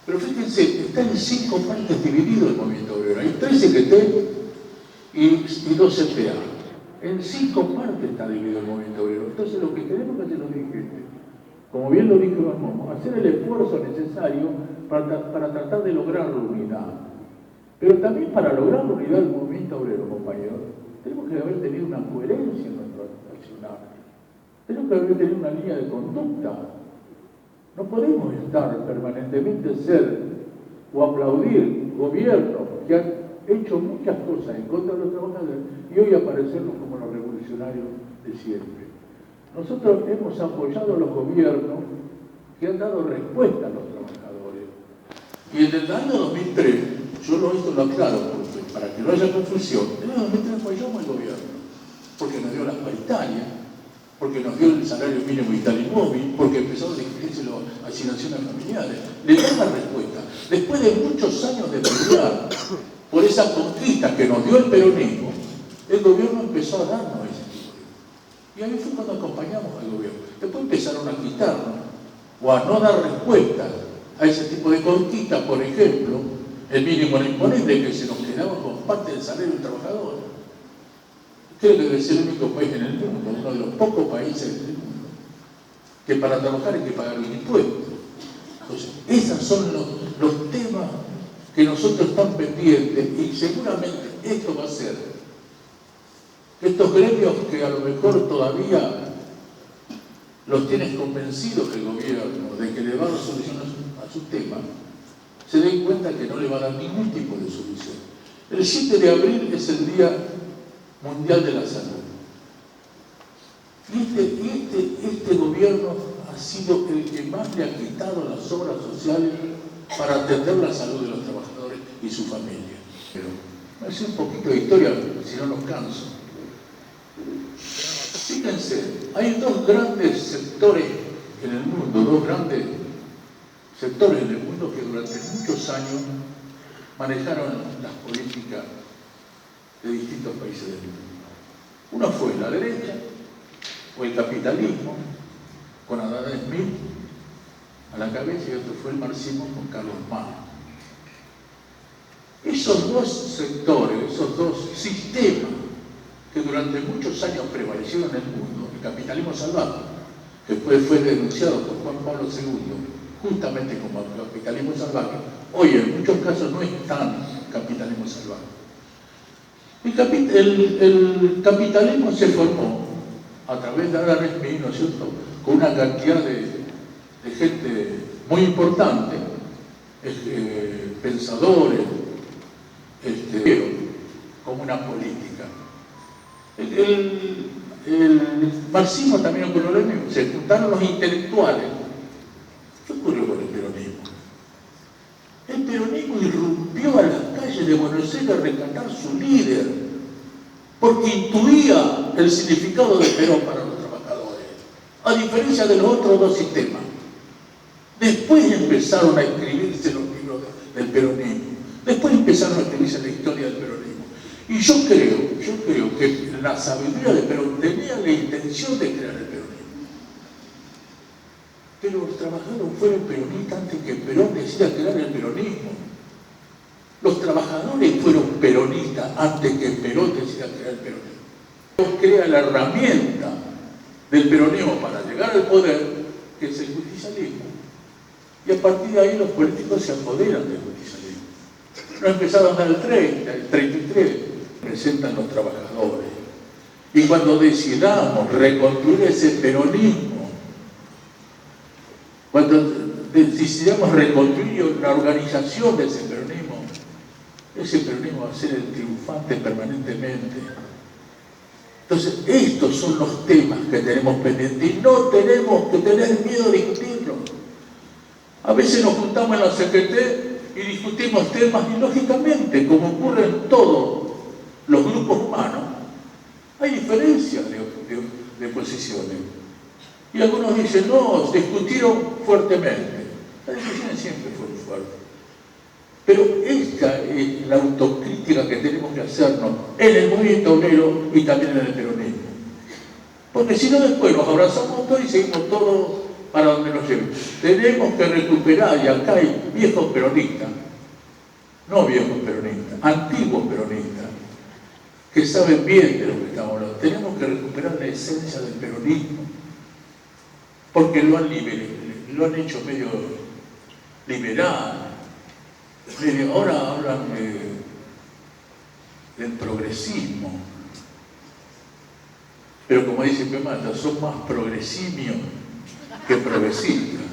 Pero fíjense, está en 5 partes dividido el movimiento obrero. Hay 3 CGT y 2 CTA. En 5 partes está dividido el movimiento obrero. Entonces lo que tenemos que hacer los dirigentes, como bien lo dijo Iván Momo, hacer el esfuerzo necesario para tratar de lograr la unidad. Pero también para lograr la unidad del movimiento obrero, compañeros, tenemos que haber tenido una coherencia en nuestro accionar. Tenemos que haber tenido una línea de conducta. No podemos estar permanentemente ser o aplaudir gobiernos que han hecho muchas cosas en contra de los trabajadores y hoy aparecernos como los revolucionarios de siempre. Nosotros hemos apoyado a los gobiernos que han dado respuesta a los trabajadores. Y en el año 2003, yo esto lo aclaro porque, para que no haya confusión, en el año 2003 apoyamos al gobierno, porque nos dio las paritarias, porque nos dio el salario mínimo vital y móvil, porque empezó a discutirse las asignaciones familiares. Le dan la respuesta. Después de muchos años de pelear por esas conquistas que nos dio el peronismo, el gobierno empezó a darnos ese tipo de... Y ahí fue cuando acompañamos al gobierno. Después empezaron a quitarnos o a no dar respuestas a ese tipo de conquistas, por ejemplo, el mínimo no imponible, que se nos quedaba con parte del salario del trabajador. Creo que debe ser el único país en el mundo, uno de los pocos países del mundo, que para trabajar hay que pagar un impuesto. Entonces, esos son los temas que nosotros estamos pendientes y seguramente esto va a ser que estos gremios que a lo mejor todavía los tienes convencidos el gobierno de que le va a dar solución a sus temas, se den cuenta que no le va a dar ningún tipo de solución. El 7 de abril es el Día Mundial de la Salud. Y este gobierno ha sido el que más le ha quitado las obras sociales para atender la salud de los trabajadores y su familia. Pero voy a hacer un poquito de historia, si no nos canso. Fíjense, hay 2 grandes sectores en el mundo, 2 grandes sectores en el mundo que durante muchos años manejaron las políticas de distintos países del mundo. Uno fue la derecha, o el capitalismo, con Adam Smith a la cabeza, y otro fue el marxismo con Carlos Marx. Esos 2 sectores, esos 2 sistemas que durante muchos años prevalecieron en el mundo, el capitalismo salvaje, que fue denunciado por Juan Pablo II, justamente como el capitalismo salvaje, hoy en muchos casos no es tan capitalismo salvaje. El capitalismo se formó a través de Adam Smith, ¿no es cierto?, con una cantidad de gente muy importante, pensadores, como una política. El marxismo también ocurrió lo mismo, se juntaron los intelectuales. ¿Qué ocurrió con el peronismo? El peronismo irrumpió a las calles de Buenos Aires a rescatar su líder, porque intuía el significado de Perón para los trabajadores, a diferencia de los otros 2 sistemas. Después empezaron a escribirse los libros del peronismo, después empezaron a escribirse la historia del peronismo. Y yo creo que la sabiduría de Perón tenía la intención de crear el peronismo. Pero los trabajadores fueron peronistas antes que Perón decida crear el peronismo. Los trabajadores fueron peronistas antes que Perón decida crear el peronismo. Perón crea la herramienta del peronismo para llegar al poder, que es el justicialismo. Y a partir de ahí los políticos se apoderan del justicialismo. No empezaron al 30, el 33, presentan los trabajadores. Y cuando decidamos reconstruir ese peronismo, cuando decidamos reconstruir la organización de ese peronismo va a ser el triunfante permanentemente. Entonces, estos son los temas que tenemos pendientes y no tenemos que tener miedo de discutirlos. A veces nos juntamos en la CGT y discutimos temas y lógicamente, como ocurre en todos los grupos humanos, hay diferencias de posiciones. Y algunos dicen, no, discutieron fuertemente. Las discusiones siempre fueron fuertes. Pero esta es la autocrítica que tenemos que hacernos en el movimiento obrero y también en el peronismo. Porque si no, después nos abrazamos todos y seguimos todos para donde nos lleve. Tenemos que recuperar, y acá hay viejos peronistas, no viejos peronistas, antiguos peronistas, que saben bien de lo que estamos hablando. Tenemos que recuperar la esencia del peronismo, porque lo han hecho medio liberal, ahora hablan del progresismo, pero como dice Pemata, son más progresimios que progresistas.